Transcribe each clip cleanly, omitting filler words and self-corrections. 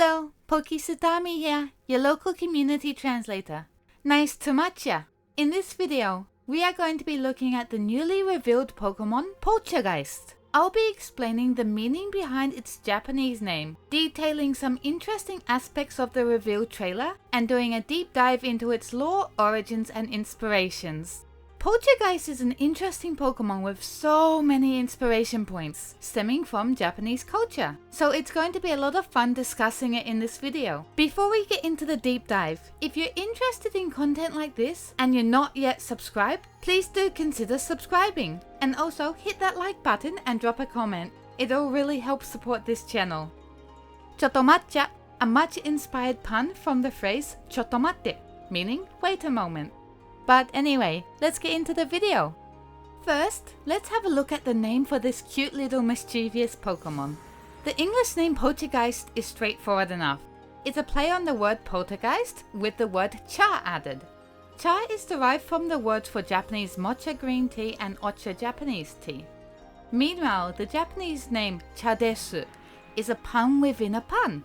Hello, Pokisutami here, your local community translator. Nice to meet ya. In this video, we are going to be looking at the newly revealed Pokemon Poltchageist. I'll be explaining the meaning behind its Japanese name, detailing some interesting aspects of the revealed trailer, and doing a deep dive into its lore, origins, and inspirations. Poltchageist is an interesting Pokemon with so many inspiration points stemming from Japanese culture, so it's going to be a lot of fun discussing it in this video. Before we get into the deep dive, if you're interested in content like this and you're not yet subscribed, please do consider subscribing, and also hit that like button and drop a comment. It'll really help support this channel. Chottomatcha, a much inspired pun from the phrase chottomatte, meaning wait a moment. But anyway, let's get into the video. First, let's have a look at the name for this cute little mischievous Pokemon. The English name Poltchageist is straightforward enough. It's a play on the word poltergeist with the word cha added. Cha is derived from the words for Japanese mocha green tea and ocha Japanese tea. Meanwhile, the Japanese name cha desu is a pun within a pun.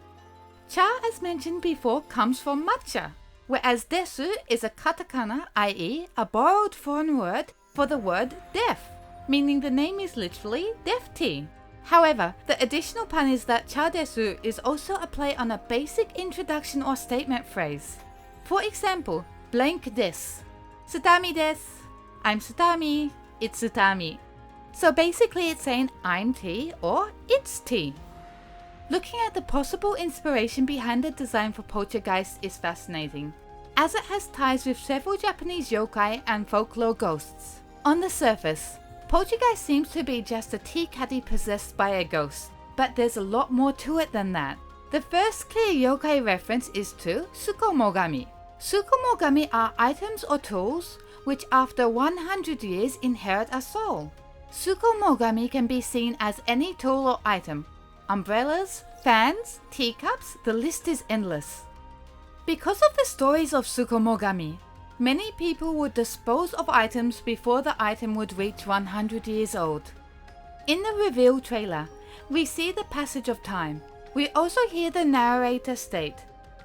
Cha, as mentioned before, comes from matcha, whereas desu is a katakana, i.e. a borrowed foreign word for the word deaf, meaning the name is literally deaf tea. However, the additional pun is that cha desu is also a play on a basic introduction or statement phrase. For example, blank des, Sutami des, I'm Sutami, it's Sutami. So basically it's saying I'm tea or it's tea. Looking at the possible inspiration behind the design for Poltchageist is fascinating, as it has ties with several Japanese yokai and folklore ghosts. On the surface, Poltchageist seems to be just a tea caddy possessed by a ghost, but there's a lot more to it than that. The first clear yokai reference is to Tsukumogami. Tsukumogami are items or tools which after 100 years inherit a soul. Tsukumogami can be seen as any tool or item. Umbrellas, fans, teacups, the list is endless. Because of the stories of Tsukumogami, many people would dispose of items before the item would reach 100 years old. In the reveal trailer, we see the passage of time. We also hear the narrator state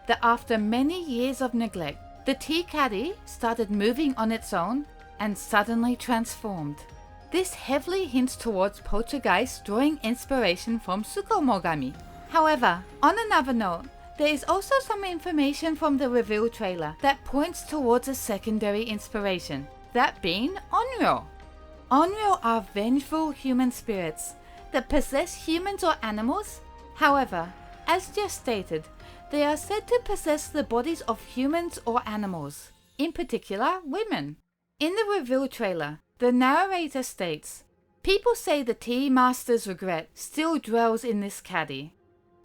that after many years of neglect, the tea caddy started moving on its own and suddenly transformed. This heavily hints towards Poltchageist drawing inspiration from Tsukumogami. However, on another note, there is also some information from the reveal trailer that points towards a secondary inspiration, that being Onryō. Onryō are vengeful human spirits that possess humans or animals. However, as just stated, they are said to possess the bodies of humans or animals, in particular women. In the reveal trailer, the narrator states, "People say the tea master's regret still dwells in this caddy,"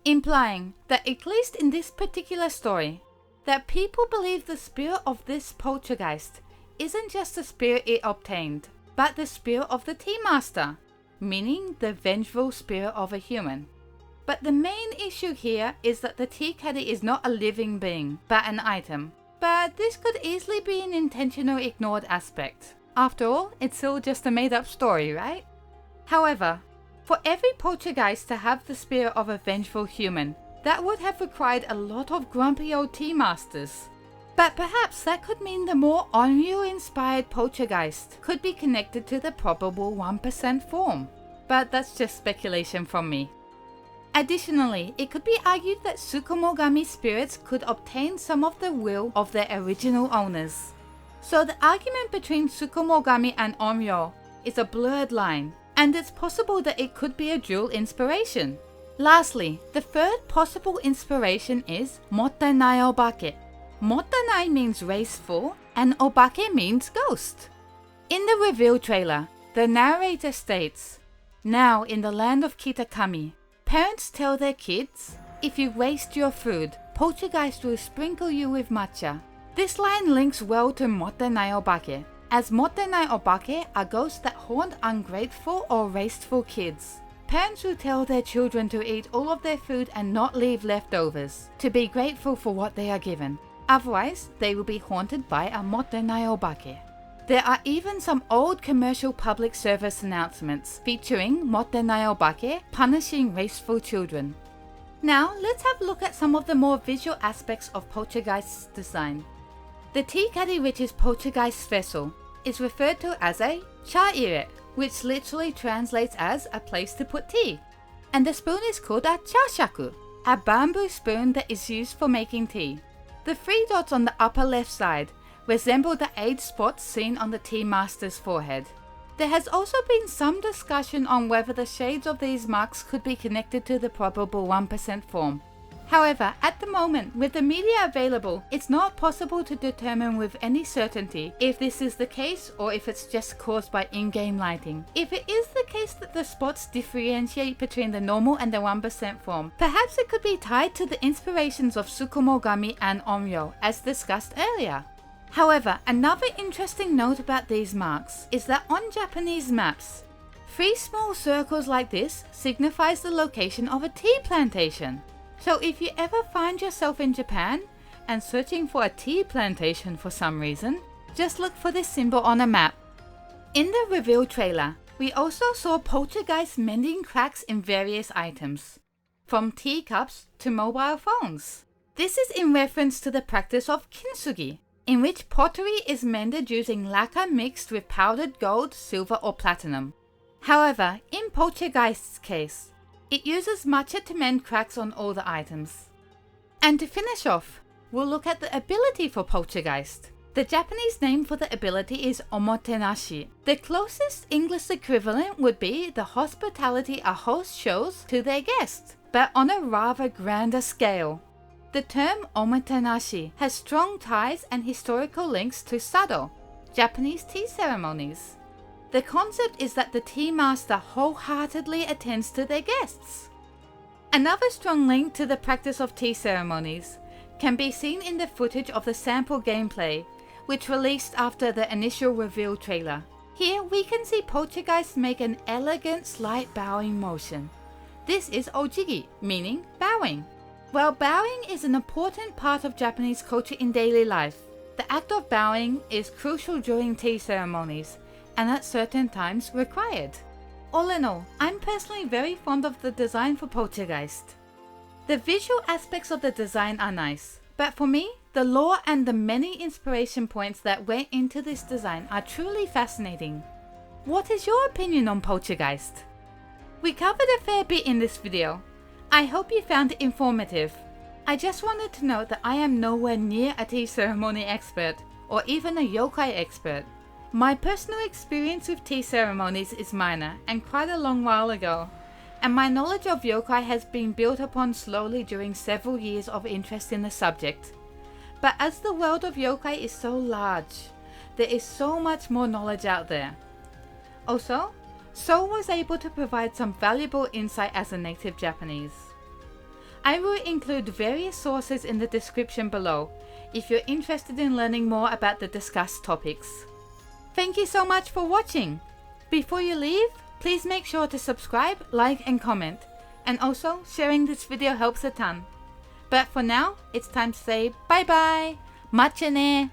implying that at least in this particular story, that people believe the spirit of this Poltchageist isn't just the spirit it obtained, but the spirit of the tea master, meaning the vengeful spirit of a human. But the main issue here is that the tea caddy is not a living being, but an item. But this could easily be an intentional ignored aspect. After all, it's all just a made-up story, right? However, for every Poltchageist to have the spirit of a vengeful human, that would have required a lot of grumpy old tea masters. But perhaps that could mean the more Onryō-inspired Poltchageist could be connected to the probable 1% form. But that's just speculation from me. Additionally, it could be argued that Tsukumogami spirits could obtain some of the will of their original owners. So the argument between Tsukumogami and Onryō is a blurred line, and it's possible that it could be a dual inspiration. Lastly, the third possible inspiration is Mottainai Obake. Mottainai means raceful, and Obake means ghost. In the reveal trailer, the narrator states, "Now in the land of Kitakami, parents tell their kids, if you waste your food, Poltchageist will sprinkle you with matcha." This line links well to Mottainai Obake, as Mottainai Obake are ghosts that haunt ungrateful or wasteful kids. Parents who tell their children to eat all of their food and not leave leftovers, to be grateful for what they are given. Otherwise, they will be haunted by a Mottainai Obake. There are even some old commercial public service announcements featuring Mottainai Obake punishing wasteful children. Now let's have a look at some of the more visual aspects of Poltchageist's design. The tea caddy, which is Poltchageist's vessel, is referred to as a chaire, which literally translates as a place to put tea. And the spoon is called a chashaku, a bamboo spoon that is used for making tea. The 3 dots on the upper left side resemble the age spots seen on the tea master's forehead. There has also been some discussion on whether the shades of these marks could be connected to the probable 1% form. However, at the moment, with the media available, it's not possible to determine with any certainty if this is the case or if it's just caused by in-game lighting. If it is the case that the spots differentiate between the normal and the 1% form, perhaps it could be tied to the inspirations of Tsukumogami and Onryō, as discussed earlier. However, another interesting note about these marks is that on Japanese maps, 3 small circles like this signifies the location of a tea plantation. So if you ever find yourself in Japan and searching for a tea plantation for some reason, just look for this symbol on a map. In the reveal trailer, we also saw Poltchageist mending cracks in various items, from teacups to mobile phones. This is in reference to the practice of kintsugi, in which pottery is mended using lacquer mixed with powdered gold, silver or platinum. However, in Poltchageist's case, it uses matcha to mend cracks on all the items. And to finish off, we'll look at the ability for Poltchageist. The Japanese name for the ability is omotenashi. The closest English equivalent would be the hospitality a host shows to their guests, but on a rather grander scale. The term omotenashi has strong ties and historical links to sado, Japanese tea ceremonies. The concept is that the tea master wholeheartedly attends to their guests. Another strong link to the practice of tea ceremonies can be seen in the footage of the sample gameplay, which released after the initial reveal trailer. Here we can see Poltchageist make an elegant slight bowing motion. This is ojigi, meaning bowing. While bowing is an important part of Japanese culture in daily life, the act of bowing is crucial during tea ceremonies and at certain times required. All in all, I'm personally very fond of the design for Poltchageist. The visual aspects of the design are nice, but for me, the lore and the many inspiration points that went into this design are truly fascinating. What is your opinion on Poltchageist? We covered a fair bit in this video. I hope you found it informative. I just wanted to note that I am nowhere near a tea ceremony expert, or even a yokai expert. My personal experience with tea ceremonies is minor and quite a long while ago, and my knowledge of yokai has been built upon slowly during several years of interest in the subject. But as the world of yokai is so large, there is so much more knowledge out there. Also, So was able to provide some valuable insight as a native Japanese. I will include various sources in the description below if you're interested in learning more about the discussed topics. Thank you so much for watching. Before you leave, please make sure to subscribe, like and comment. And also, sharing this video helps a ton. But for now, it's time to say bye bye. Matcha ne.